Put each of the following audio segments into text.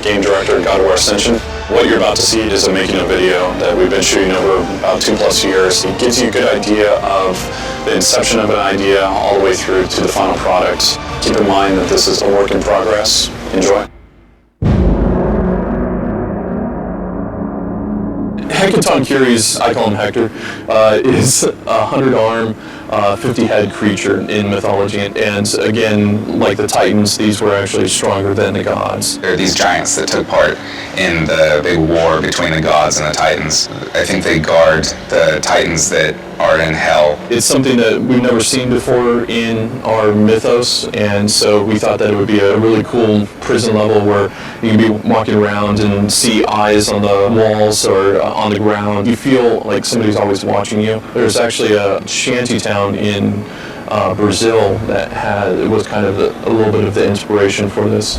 game director at God of War Ascension. What you're about to see is a making of video that we've been shooting over about 2+ years. It gives you a good idea of the inception of an idea all the way through to the final product. Keep in mind that this is a work in progress. Enjoy. Hecatonquiero, I call him Hector, is a 100-arm, 50-head creature in mythology, and again, like the Titans, these were actually stronger than the gods. There are these giants that took part in the big war between the gods and the Titans. I think they guard the Titans that are in hell. It's something that we've never seen before in our mythos, and so we thought that it would be a really cool prison level where you can be walking around and see eyes on the walls or on the ground. You feel like somebody's always watching you. There's actually a shanty town in Brazil that was kind of a little bit of the inspiration for this.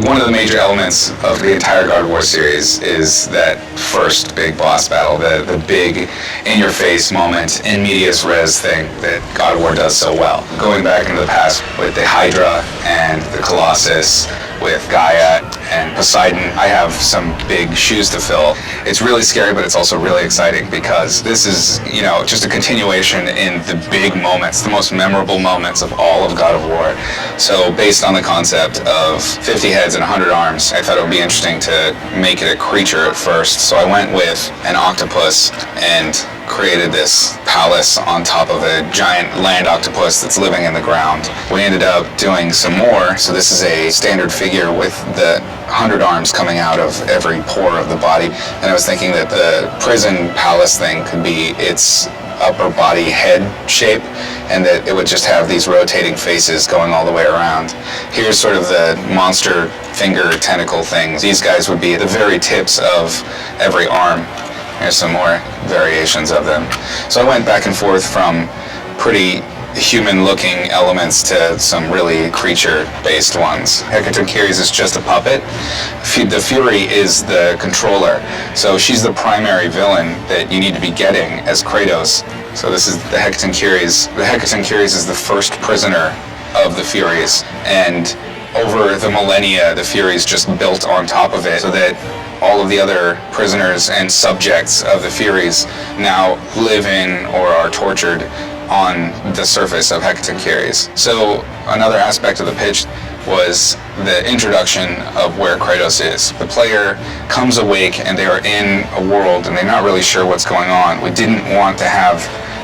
One of the major elements of the entire God of War series is that first big boss battle, the big in-your-face moment, in medias res thing that God of War does so well. Going back into the past with the Hydra and the Colossus, with Gaia and Poseidon, I have some big shoes to fill. It's really scary, but it's also really exciting because this is, just a continuation in the big moments, the most memorable moments of all of God of War. So based on the concept of 50 heads and 100 arms, I thought it would be interesting to make it a creature at first. So I went with an octopus and created this palace on top of a giant land octopus that's living in the ground. We ended up doing some more, so this is a standard figure with the 100 arms coming out of every pore of the body, and I was thinking that the prison palace thing could be its upper body head shape, and that it would just have these rotating faces going all the way around. Here's sort of the monster finger tentacle things. These guys would be the very tips of every arm. Here's some more variations of them. So I went back and forth from pretty human-looking elements to some really creature-based ones. Hecatonquiero is just a puppet. The Fury is the controller. So she's the primary villain that you need to be getting as Kratos. So this is the Hecatonquiero. The Hecatonquiero is the first prisoner of the Furies. And over the millennia, the Furies just built on top of it so that all of the other prisoners and subjects of the Furies now live in or are tortured on the surface of Hecatonquiero. So another aspect of the pitch was the introduction of where Kratos is. The player comes awake and they are in a world and they're not really sure what's going on. We didn't want to have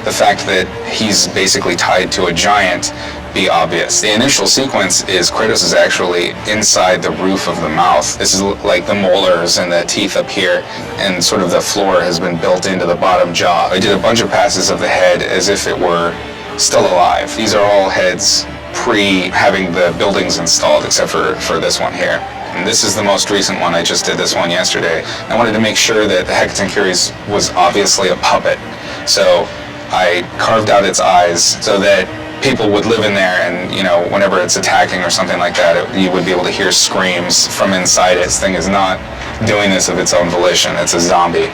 the fact that he's basically tied to a giant be obvious. The initial sequence is Kratos is actually inside the roof of the mouth. This is like the molars and the teeth up here, and sort of the floor has been built into the bottom jaw. I did a bunch of passes of the head as if it were still alive. These are all heads pre-having the buildings installed, except for this one here. And this is the most recent one. I just did this one yesterday. I wanted to make sure that the Hecatonquiero was obviously a puppet. So I carved out its eyes so that people would live in there, and whenever it's attacking or something like that, you would be able to hear screams from inside it. This thing is not doing this of its own volition. It's a zombie.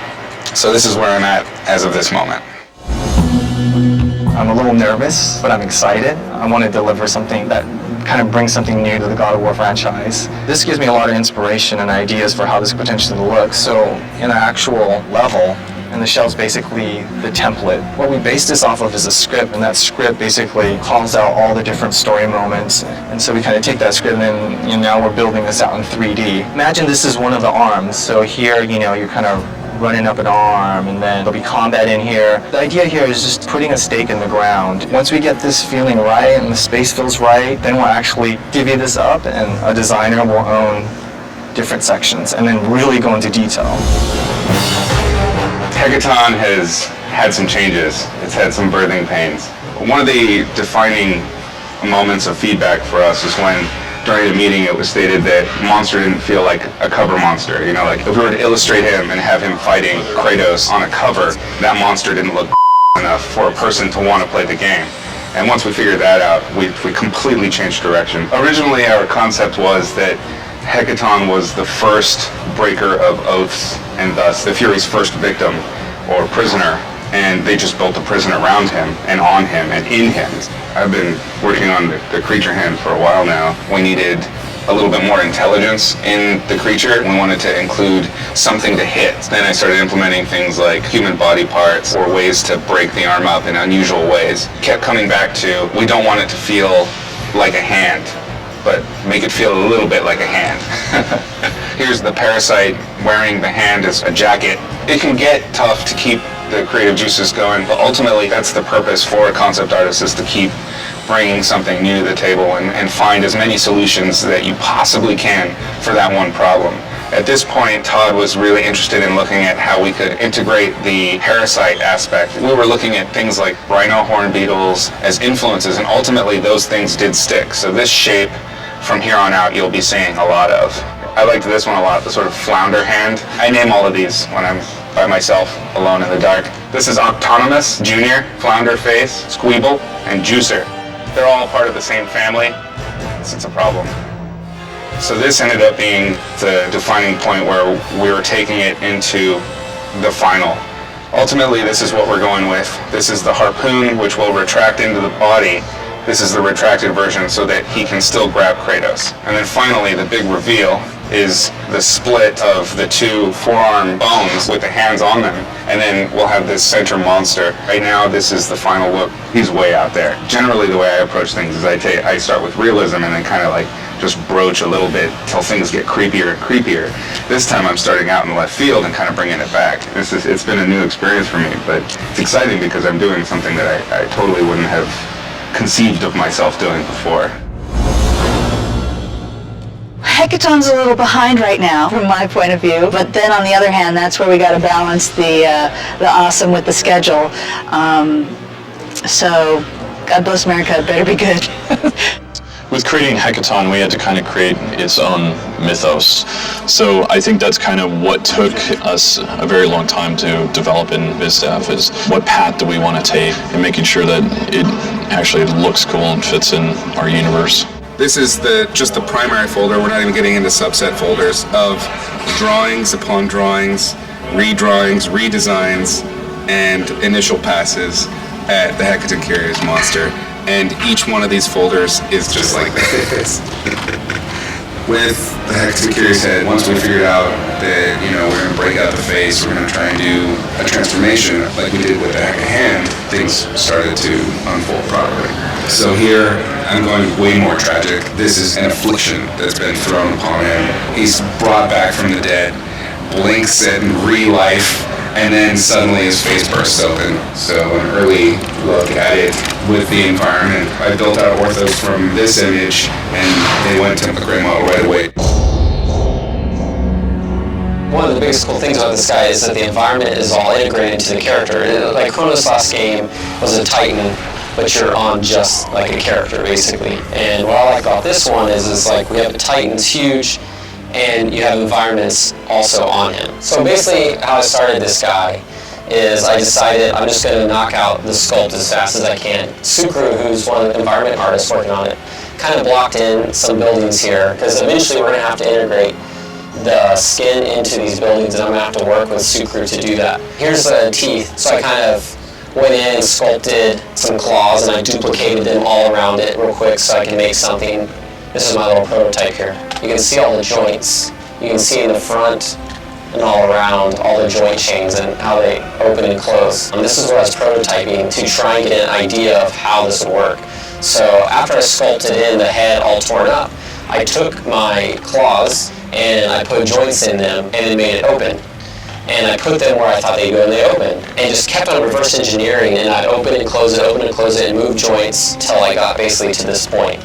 So this is where I'm at as of this moment. I'm a little nervous, but I'm excited. I want to deliver something that kind of brings something new to the God of War franchise. This gives me a lot of inspiration and ideas for how this could potentially look. So in an actual level, and the shell's basically the template. What we base this off of is a script, and that script basically calls out all the different story moments. And so we kind of take that script, and then now we're building this out in 3D. Imagine this is one of the arms. So here, you're kind of running up an arm, and then there'll be combat in here. The idea here is just putting a stake in the ground. Once we get this feeling right and the space feels right, then we'll actually divvy this up, and a designer will own different sections, and then really go into detail. Hecaton has had some changes. It's had some birthing pains. One of the defining moments of feedback for us was when, during the meeting, it was stated that Monster didn't feel like a cover monster. Like if we were to illustrate him and have him fighting Kratos on a cover, that monster didn't look enough for a person to want to play the game. And once we figured that out, we completely changed direction. Originally, our concept was that Hecaton was the first breaker of oaths, and thus the Fury's first victim or prisoner, and they just built a prison around him and on him and in him. I've been working on the creature hand for a while now. We needed a little bit more intelligence in the creature. We wanted to include something to hit. Then I started implementing things like human body parts or ways to break the arm up in unusual ways. Kept coming back to, we don't want it to feel like a hand, but make it feel a little bit like a hand. Here's the parasite wearing the hand as a jacket. It can get tough to keep the creative juices going, but ultimately that's the purpose for a concept artist, is to keep bringing something new to the table and find as many solutions that you possibly can for that one problem. At this point, Todd was really interested in looking at how we could integrate the parasite aspect. We were looking at things like rhino horn beetles as influences, and ultimately those things did stick. So this shape, from here on out, you'll be seeing a lot of. I liked this one a lot, the sort of flounder hand. I name all of these when I'm by myself, alone in the dark. This is Autonomous, Junior, Flounder Face, Squeeble, and Juicer. They're all part of the same family. It's a problem. So this ended up being the defining point where we were taking it into the final. Ultimately, this is what we're going with. This is the harpoon, which will retract into the body. This is the retracted version so that he can still grab Kratos. And then finally, the big reveal is the split of the two forearm bones with the hands on them. And then we'll have this center monster. Right now, this is the final look. He's way out there. Generally, the way I approach things is I start with realism and then kind of like just broach a little bit till things get creepier and creepier. This time I'm starting out in left field and kind of bringing it back. It's been a new experience for me, but it's exciting because I'm doing something that I totally wouldn't have conceived of myself doing before. Hecaton's a little behind right now, from my point of view, but then on the other hand, that's where we got to balance the awesome with the schedule. So, God bless America, it better be good. With creating Hecaton, we had to kind of create its own mythos. So I think that's kind of what took us a very long time to develop in BizDev, is what path do we want to take and making sure that it actually looks cool and fits in our universe. This is just the primary folder. We're not even getting into subset folders of drawings upon drawings, redrawings, redesigns, and initial passes at the Hecatonquero's monster. And each one of these folders is just like this. With the Hecatonquero's head, once we figured out that, we're going to break out the face, we're going to try and do a transformation like we did with the Heca hand, things started to unfold properly. So here, I'm going way more tragic. This is an affliction that's been thrown upon him. He's brought back from the dead, blinks at life, and then suddenly his face bursts open. So an early look at it with the environment. I built out orthos from this image, and they went to the gray model right away. One of the biggest cool things about this guy is that the environment is all integrated into the character. Like Chronos' last game was a Titan, but you're on just like a character, basically. And what I like about this one is like we have a Titan, it's huge, and you have environments also on him. So basically how I started this guy is I decided I'm just going to knock out the sculpt as fast as I can. Sukru, who's one of the environment artists working on it, kind of blocked in some buildings here, because eventually we're going to have to integrate the skin into these buildings, and I'm going to have to work with Sukru to do that. Here's the teeth, so I kind of went in and sculpted some claws, and I duplicated them all around it real quick so I can make something. This is my little prototype here. You can see all the joints. You can see in the front and all around all the joint chains and how they open and close. And this is what I was prototyping to try and get an idea of how this would work. So after I sculpted in the head all torn up, I took my claws and I put joints in them and then made it open. And I put them where I thought they'd go and they opened. And just kept on reverse engineering, and I'd open and close it, and move joints till I got basically to this point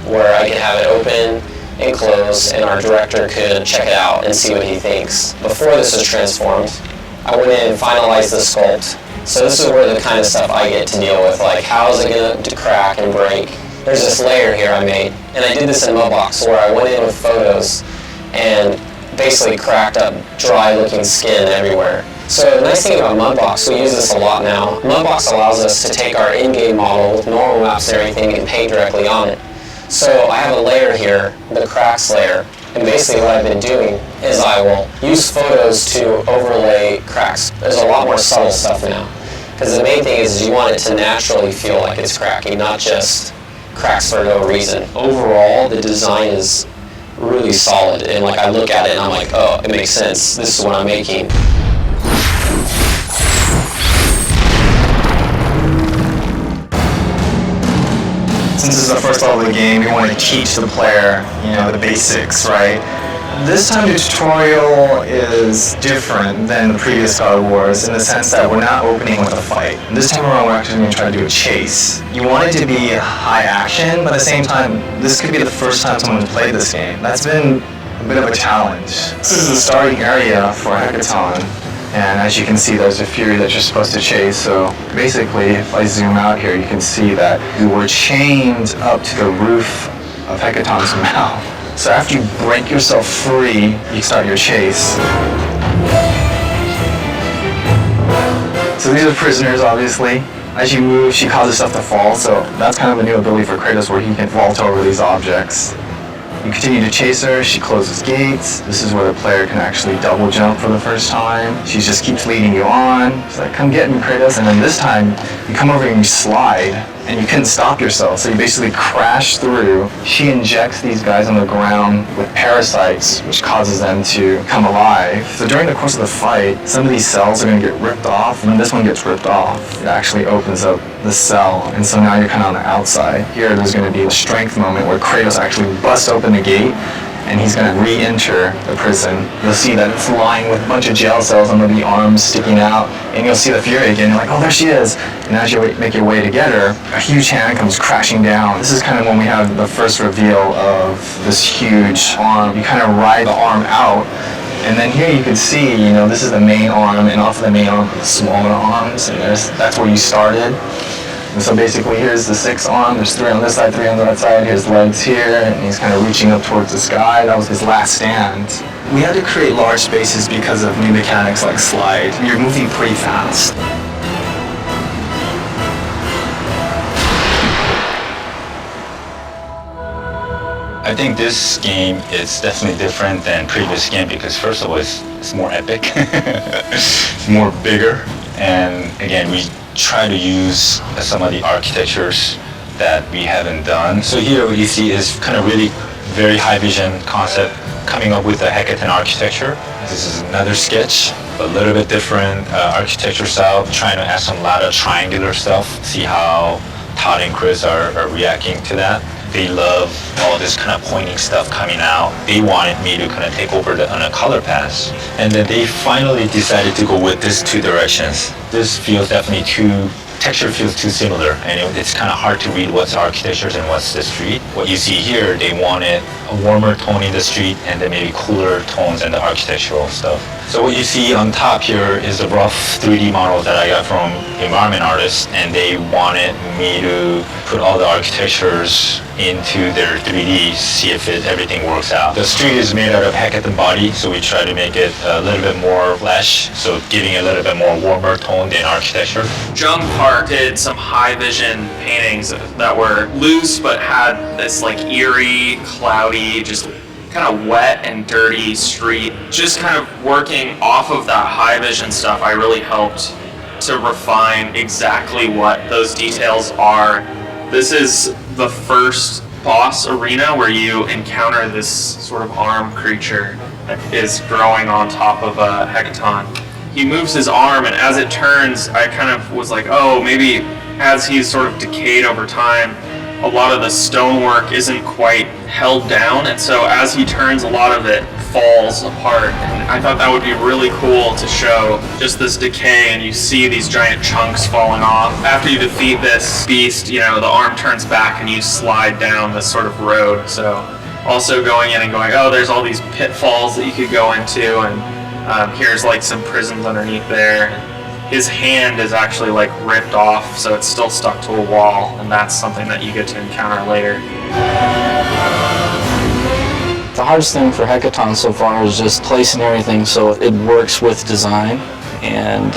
where I could have it open and close, and our director could check it out and see what he thinks. Before this was transformed, I went in and finalized the sculpt. So this is where the kind of stuff I get to deal with, like how is it going to crack and break. There's this layer here I made, and I did this in Mudbox where I went in with photos and basically cracked up dry looking skin everywhere. So the nice thing about Mudbox, we use this a lot now, Mudbox allows us to take our in-game model with normal maps and everything and paint directly on it. So I have a layer here, the cracks layer, and basically what I've been doing is I will use photos to overlay cracks. There's a lot more subtle stuff now, because the main thing is you want it to naturally feel like it's cracking, not just cracks for no reason. Overall, the design is really solid, and like I look at it and I'm like, oh, it makes sense. This is what I'm making. Since this is the first level of the game, we want to teach the player, the basics, right? This time the tutorial is different than the previous God of Wars in the sense that we're not opening with a fight. This time around we're actually going to try to do a chase. You want it to be high action, but at the same time, this could be the first time someone's played this game. That's been a bit of a challenge. This is the starting area for Hecaton. And as you can see, there's a Fury that you're supposed to chase. So basically, if I zoom out here, you can see that we're chained up to the roof of Hecaton's mouth. So after you break yourself free, you start your chase. So these are prisoners, obviously. As you move, she causes stuff to fall, so that's kind of a new ability for Kratos where he can vault over these objects. You continue to chase her, she closes gates. This is where the player can actually double jump for the first time. She just keeps leading you on. She's like, come get me, Kratos. And then this time, you come over and you slide, and you couldn't stop yourself, so you basically crash through. She injects these guys on the ground with parasites, which causes them to come alive. So during the course of the fight, some of these cells are going to get ripped off. When this one gets ripped off, it actually opens up the cell, and so now you're kind of on the outside. Here, there's going to be a strength moment where Kratos actually busts open the gate, and he's going to re-enter the prison. You'll see that it's lined with a bunch of jail cells under the arms sticking out, and you'll see the Fury again. You're like, oh, there she is. And as you make your way to get her, a huge hand comes crashing down. This is kind of when we have the first reveal of this huge arm. You kind of ride the arm out, and then here you can see, this is the main arm, and off of the main arm, smaller arms, and that's where you started. And so basically, here's the 6th arm. There's 3 on this side, 3 on that side. His legs here, and he's kind of reaching up towards the sky. That was his last stand. We had to create large spaces because of new mechanics like slide. You're moving pretty fast. I think this game is definitely different than previous game because first of all, it's more epic, it's more bigger, and again, we try to use some of the architectures that we haven't done. So here what you see is kind of really very high vision concept coming up with the Hecaton architecture. This is another sketch, a little bit different architecture style, trying to add some lot of triangular stuff, see how Todd and Chris are reacting to that. They love all this kind of pointing stuff coming out. They wanted me to kind of take over on a color pass. And then they finally decided to go with these 2 directions. This feels definitely texture feels too similar, and it's kind of hard to read what's architectures and what's the street. What you see here, they wanted a warmer tone in the street and then maybe cooler tones in the architectural stuff. So what you see on top here is a rough 3D model that I got from environment artists, and they wanted me to put all the architectures into their 3D, see if everything works out. The street is made out of Hecaton body, so we try to make it a little bit more flesh, so giving a little bit more warmer tone than architecture. Jung Park did some high vision paintings that were loose but had this like eerie, cloudy, just kind of wet and dirty street. Just kind of working off of that high vision stuff, I really helped to refine exactly what those details are. This is the first boss arena where you encounter this sort of arm creature that is growing on top of a Hecaton. He moves his arm, and as it turns, I kind of was like, oh, maybe as he's sort of decayed over time, a lot of the stonework isn't quite held down, and so as he turns, a lot of it falls apart. And I thought that would be really cool to show just this decay, and you see these giant chunks falling off. After you defeat this beast, the arm turns back and you slide down this sort of road. So also going in and going, oh, there's all these pitfalls that you could go into, and here's like some prisons underneath there. His hand is actually like ripped off, so it's still stuck to a wall, and that's something that you get to encounter later. The hardest thing for Hecaton so far is just placing everything so it works with design and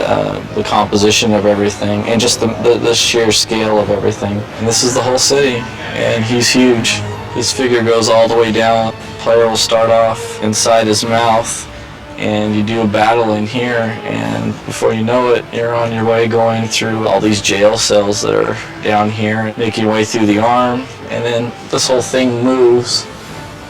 the composition of everything and just the sheer scale of everything. And this is the whole city, and he's huge. His figure goes all the way down. Player will start off inside his mouth, and you do a battle in here, and before you know it, you're on your way going through all these jail cells that are down here, making your way through the arm, and then this whole thing moves,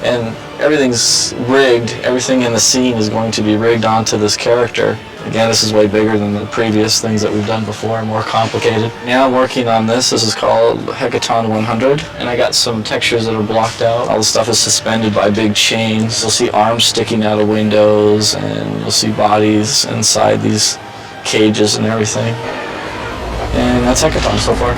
and everything's rigged. Everything in the scene is going to be rigged onto this character. Again, this is way bigger than the previous things that we've done before, more complicated. Now I'm working on this. This is called Hecaton 100, and I got some textures that are blocked out. All the stuff is suspended by big chains. You'll see arms sticking out of windows, and you'll see bodies inside these cages and everything. And that's Hecaton so far.